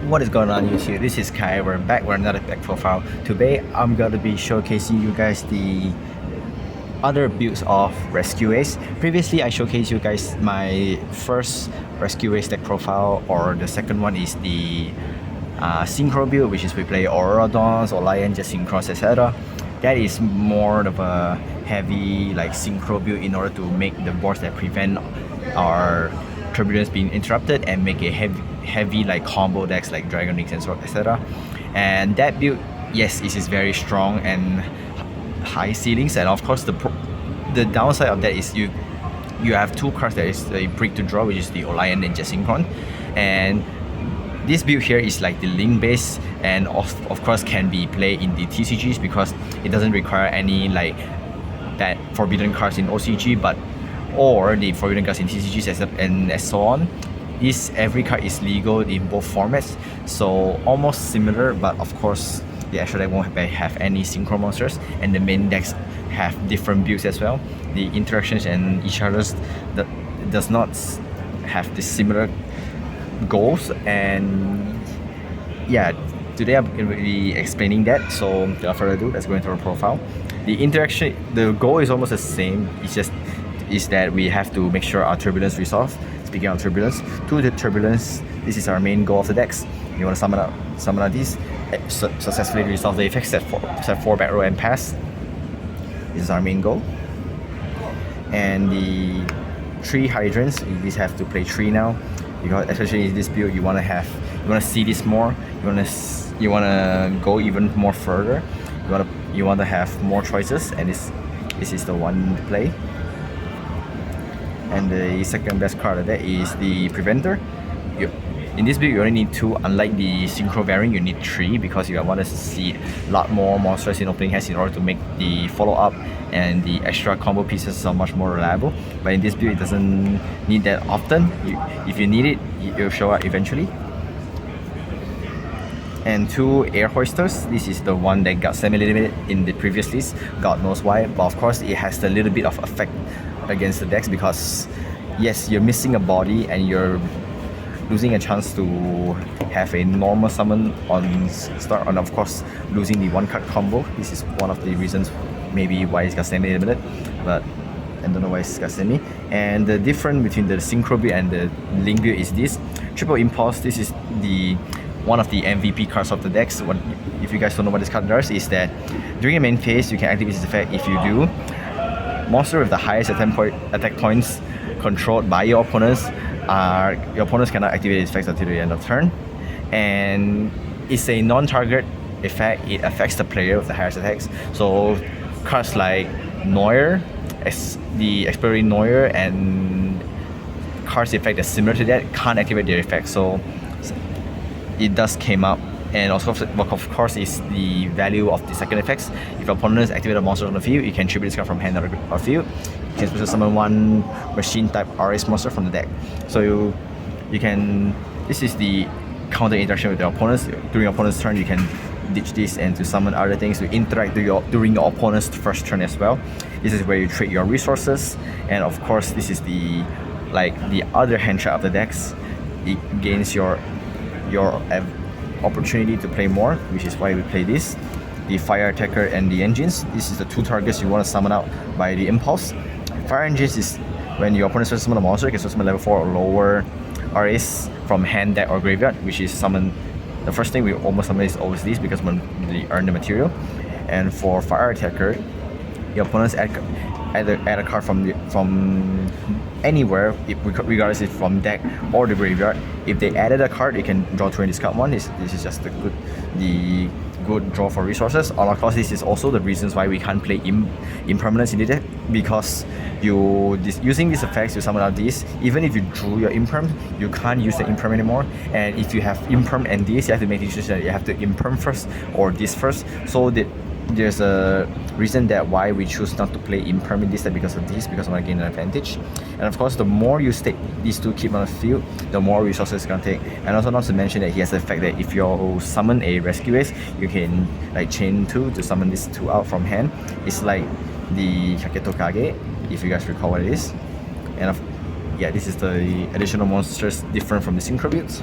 What is going on YouTube? This is Kai. We're back with another back profile. Today I'm gonna be showcasing you guys the other builds of Rescue Ace. Previously I showcased you guys my first Rescue Ace deck profile, or the second one is the Synchro build, which is we play Aurora Dawns or Lion, just Synchros, etc. That is more of a heavy like Synchro build in order to make the boards that prevent our turbulence being interrupted and make a heavy like combo decks like Dragon Leagues and so etc. And that build, yes, it is very strong and high ceilings, and of course the downside of that is you have two cards that is a break to draw, which is the Lion and Synchron. And this build here is like the link base, and of course can be played in the TCGs because it doesn't require any like that forbidden cards in OCG, but or the forbidden cards in TCGs and so on. Every card is legal in both formats, so almost similar, but of course the extra deck won't have any synchro monsters, and the main decks have different builds as well. The interactions and each other's does not have the similar goals, and yeah, today I'm going to be explaining that. So without further ado, let's go into our profile. The interaction, the goal is almost the same. It's just that we have to make sure our turbulence resolve. Speaking of turbulence, to the turbulence, this is our main goal of the decks. You want to summon out these, successfully resolve the effects, set 4 back row and pass. This is our main goal. And the 3 hydrants, you just have to play 3 now, because especially in this build you want to see this more. You want to go even more further. You want to have more choices, and this is the one to play. And the second best card of that is the Preventer. In this build you only need 2, unlike the Synchro variant you need 3, because you want to see a lot more monsters in opening hands in order to make the follow-up and the extra combo pieces are much more reliable. But in this build it doesn't need that often. If you need it, it will show up eventually. And 2 Air Hoisters. This is the one that got semi-limited in the previous list, God knows why, but of course it has a little bit of effect against the decks, because yes, you're missing a body and you're losing a chance to have a normal summon on start, and of course losing the 1 card combo. This is one of the reasons maybe why it's got semi-limited, but I don't know why it's got semi. And the difference between the Synchro build and the Link build is this Triple Impulse. This is one of the MVP cards of the decks. If you guys don't know what this card does, is that during a main phase you can activate this effect. If you do, monster with the highest attack points controlled by your opponents cannot activate its effects until the end of turn. And it's a non-target effect. It affects the player with the highest attacks. So cards like Noir, the Explorer Noir, and cards effect that's similar to that can't activate their effect. So it does came up. And also, of course, is the value of the second effects. If your opponents activate a monster on the field, you can tribute this card from hand or field. You can special summon 1 machine type RS monster from the deck. So you can. This is the counter interaction with your opponents. During your opponent's turn, you can ditch this and to summon other things to interact during your opponent's first turn as well. This is where you trade your resources, and of course, this is the other hand trap of the decks. It gains your opportunity to play more, which is why we play this. The Fire Attacker and the Engines. This is the 2 targets you want to summon out by the Impulse. Fire Engines is when your opponent starts to summon a monster, you can summon level 4 or lower RS from hand, deck, or graveyard, which is summon. The first thing we almost summon is always this, because when they earn the material. And for Fire Attacker, your opponents either add a card from anywhere, regardless if from deck or the graveyard. If they added a card, you can draw 2 and discard 1. This is just the good draw for resources. And of course, this is also the reasons why we can't play impermanence in the deck, because using these effects to summon out these, even if you drew your imperm, you can't use the imperm anymore. And if you have imperm and this, you have to make the decision that you have to imperm first or this first. So there's a reason that why we choose not to play imperm in this deck, because of this, because I want to gain an advantage. And of course, the more you stake these 2 keep on the field, the more resources it's gonna take. And also not to mention that he has the fact that if you summon a Rescue Ace, you can like chain 2 to summon these 2 out from hand. It's like the Kaketo Kage, if you guys recall what it is. And yeah, this is the additional monsters different from the Synchro builds.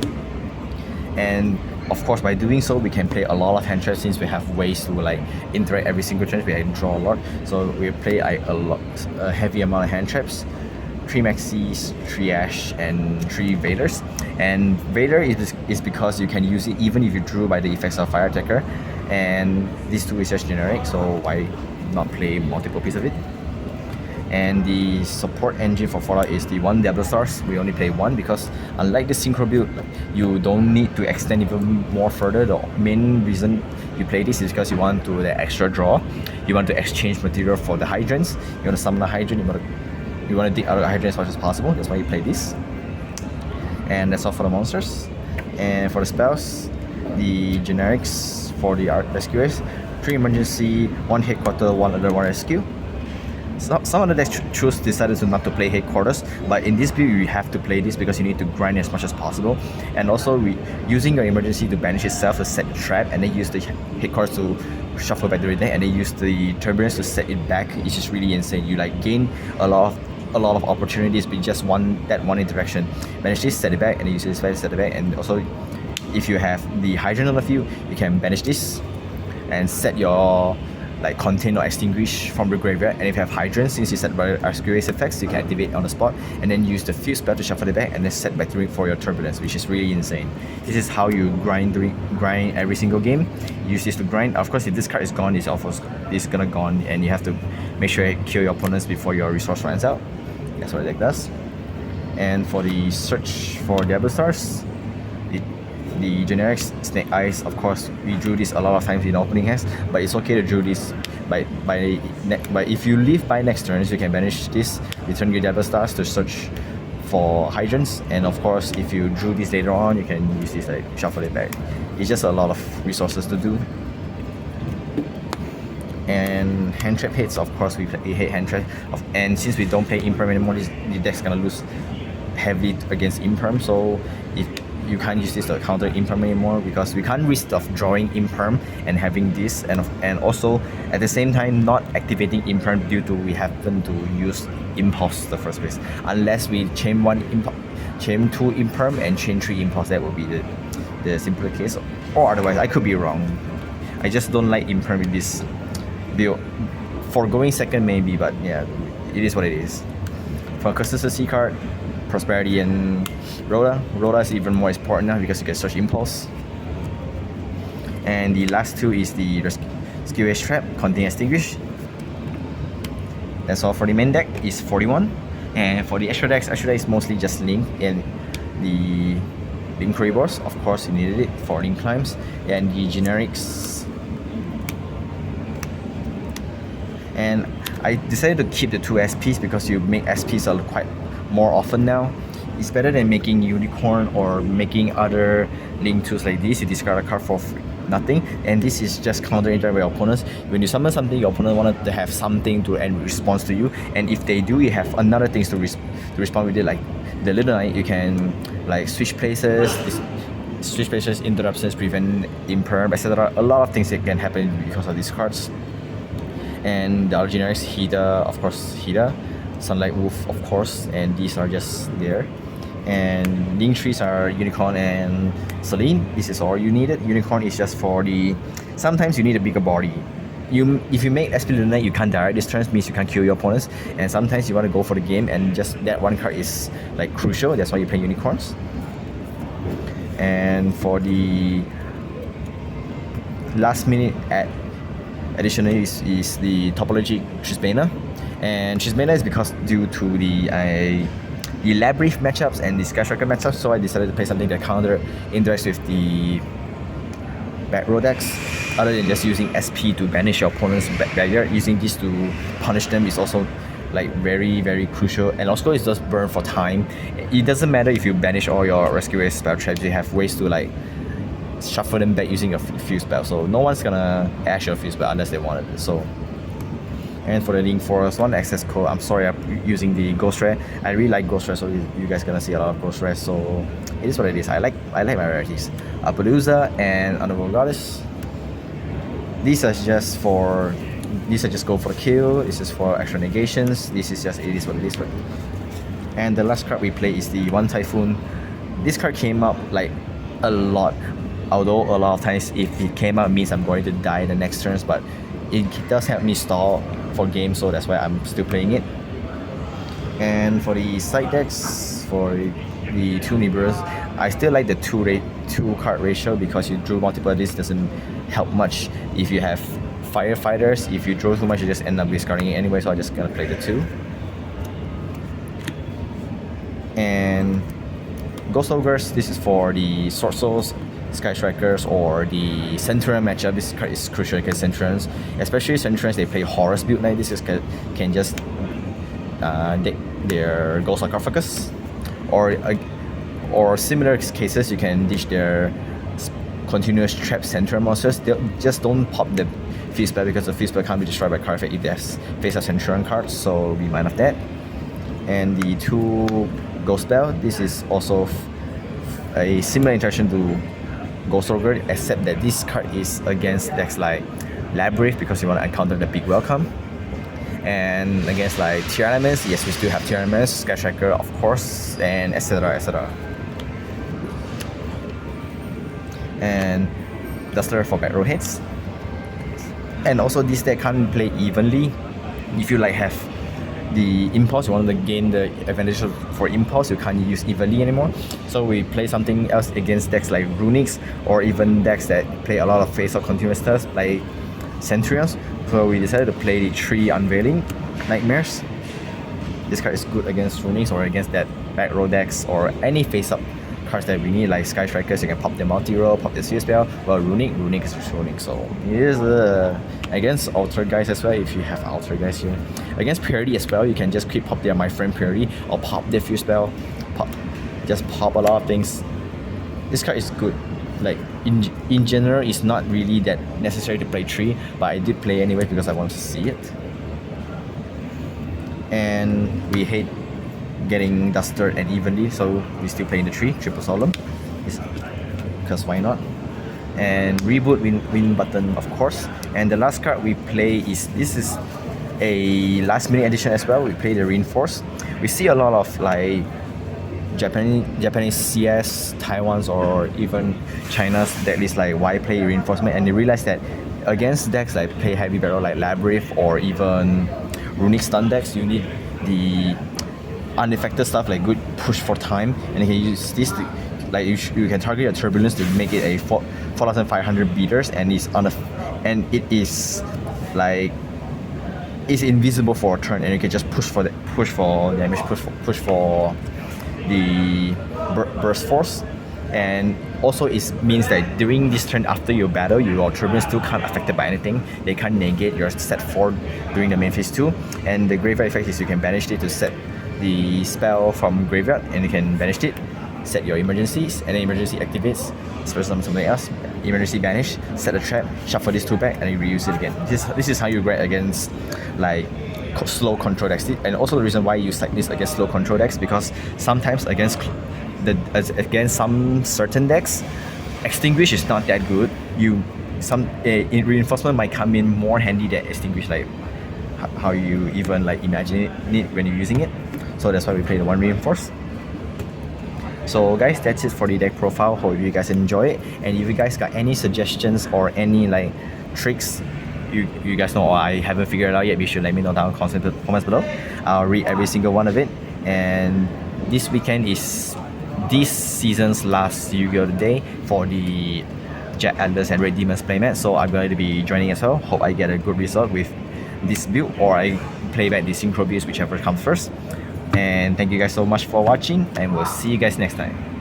And of course, by doing so, we can play a lot of hand traps since we have ways to like interact every single turn. We can draw a lot, so we play like a heavy amount of hand traps. 3 Maxis, 3 Ash, and 3 Vaders. And Vader is because you can use it even if you drew by the effects of Fire Attacker. And these two is just generic, so why not play multiple pieces of it? And the support engine for Fallout is the 1 Diablo Stars. We only play 1 because unlike the Synchro build, you don't need to extend even more further. The main reason you play this is because you want to the extra draw. You want to exchange material for the Hydrants. You want to summon a Hydrant, you want to dig out the Hydrant as much as possible. That's why you play this. And that's all for the monsters. And for the spells, the generics for the rescuers: 3 emergency, 1 headquarter, 1 other, 1 rescue. Some of the decks decided to not to play headquarters, but in this build you have to play this because you need to grind as much as possible. And also using your emergency to banish itself to set trap, and then use the headquarters to shuffle back the deck, and then use the turbulence to set it back. It's just really insane. You like gain a lot of opportunities with just one interaction. Banish this, set it back, and then use this to set it back. And also, if you have the Hydrant on the field, you can banish this and set your like contain or extinguish from the graveyard. And if you have Hydrants, since you set by Rescuer's effects, you can activate on the spot and then use the field spell to shuffle it back and then set back for your turbulence, which is really insane. This is how you grind every single game. Use this to grind. Of course, if this card is gone, it's gonna gone, and you have to make sure you kill your opponents before your resource runs out. That's what the deck does. And for the search for Diablo Stars, the generic Snake Eyes, of course, we drew this a lot of times in opening hands, but it's okay to draw this by if you leave by next turns, you can banish this, return your Diablo Stars to search for Hydrants, and of course, if you drew this later on, you can use this like shuffle it back. It's just a lot of resources to do. And hand trap hits, of course, we hate hand trap, and since we don't play Imperm anymore, the deck's gonna lose heavily against Imperm. So if you can't use this to counter Imperm anymore, because we can't risk of drawing Imperm and having this, and also at the same time not activating Imperm due to we happen to use Impulse in the first place. Unless we chain 2 Imperm and chain 3 Impulse, that will be the simpler case. Or otherwise, I could be wrong. I just don't like Imperm with this build. For going second maybe, but yeah, it is what it is. For consistency card, Prosperity and Rhoda. Rhoda is even more important now because you can search Impulse. And the last two is the Rescue Trap, Contain Extinguish. That's all for the main deck, is 41. And for the extra decks is mostly just Link and the Link Corridors. Of course, you needed it for Link Climbs. And the generics. And I decided to keep the 2 SPs because you make SPs are quite more often now. It's better than making Unicorn or making other Link tools like this. You discard a card for nothing, and this is just counter interact with your opponents. When you summon something, your opponent wanted to have something to and response to you, and if they do, you have another things to respond with it. Like the Little Knight, you can like switch places, interruptions, prevent Imperm, etc. A lot of things that can happen because of these cards. And the other generics, Hida, of course, Sunlight Wolf, of course, and these are just there. And Link trees are Unicorn and Celine. This is all you needed. Unicorn is just for the, sometimes you need a bigger body. If you make SP Luna, you can't direct this turn, means you can't kill your opponents, and sometimes you want to go for the game and just that one card is like crucial. That's why you play Unicorns. And for the last minute additionally is the Topology Trisbana. And Trisbana is because due to the Labyrinth matchups and the Sky Striker matchups, so I decided to play something that counter interacts with the back row decks. Other than just using SP to banish your opponent's barrier, using this to punish them is also like very, very crucial. And also it does burn for time. It doesn't matter if you banish all your rescue spell traps, you have ways to like shuffle them back using a few spell. So no one's gonna ash your few spell unless they wanted it. So. And for the Link Forest one access code, I'm sorry I'm using the Ghost Rare. I really like Ghost Rare, so you guys gonna see a lot of Ghost Rare. So it is what it is. I like my rarities. Appaloosa and Underworld Goddess. These are just go for the kill. This is for extra negations. This is just, it is what it is. And the last card we play is the One Typhoon. This card came up like a lot although a lot of times if it came out means I'm going to die the next turns, but it does help me stall for games, so that's why I'm still playing it. And for the side decks, for the two neighbors, I still like the two card ratio because you drew multiple of this doesn't help much if you have firefighters. If you draw too much, you just end up discarding it anyway, so I'm just gonna play the two. And Ghost Ogres, this is for the Sword Souls, Sky Strikers, or the Centurion matchup. This card is crucial against Centurions, especially Centurions. They play Horus build like this. Can just deck their Ghost Sarcophagus, or similar cases you can ditch their continuous trap Centurion monsters. They just don't pop the Field Spell because the Field Spell can't be destroyed by card effect if there's face up Centurion cards, so be mindful of that. And the two Ghost Spell, this is also a similar interaction to Ghost Ogre, except that this card is against decks like Labyrinth because you want to encounter the big welcome. And against like tier elements, yes, we still have tier elements, Sky Striker of course, and etc. etc. And Duster for back row hits. And also this deck can't play evenly. If you like have the impulse, you want to gain the advantage for impulse, you can't use evenly anymore. So we play something else against decks like Runics, or even decks that play a lot of face-up continuous stuff like Centurions. So we decided to play the 3 Unveiling Nightmares. This card is good against Runics or against that back row decks or any face-up cards that we need, like Sky Strikers. You can pop the multi-roll, pop the Seal Spell. Well, Runic is Runic, so it is against Alter guys as well. If you have Alter guys here, against Purity as well, you can just keep pop their My Friend Purity or pop the Fuse Spell, just pop a lot of things. This card is good. Like in general, it's not really that necessary to play 3, but I did play anyway because I want to see it. And we hate getting dusted and evenly, so we still play in the 3 Triple Solemn, because why not? And reboot win button of course. And the last card we play is a last minute edition as well. We play the Reinforce. We see a lot of like Japanese CS, Taiwan's, or even China's deck list like why play Reinforcement, and they realize that against decks like play heavy battle like Labyrinth or even Runic stun decks, you need the unaffected stuff like good push for time, and you can use this to, like you can target your Turbulence to make it a 4,500 beaters, and it is like it's invisible for a turn, and you can just push for damage, push for the burst force. And also it means that during this turn after your battle, your Turbulence still can't affected by anything. They can't negate your set 4 during the main phase 2. And the graveyard effect is you can banish it to set the spell from graveyard, and you can banish it, set your emergencies, and then emergency activates, special summon something else, emergency banish, set a trap, shuffle this 2 back, and you reuse it again. This is how you grab against like slow control decks. And also the reason why you cite this against slow control decks, because sometimes against some certain decks, Extinguish is not that good. Reinforcement might come in more handy than Extinguish, like how you even like imagine it when you're using it. So that's why we play the 1 Reinforce. So guys, that's it for the deck profile. Hope you guys enjoy it, and if you guys got any suggestions or any like tricks you guys know or I haven't figured it out yet, be sure to let me know down in the comments below. I'll read every single one of it. And this weekend is this season's last Yugioh day for the Jet Atlas and Red Demons playmat, so I'm going to be joining as well. Hope I get a good result with this build, or I play back the synchro builds, whichever comes first. And thank you guys so much for watching, and we'll see you guys next time.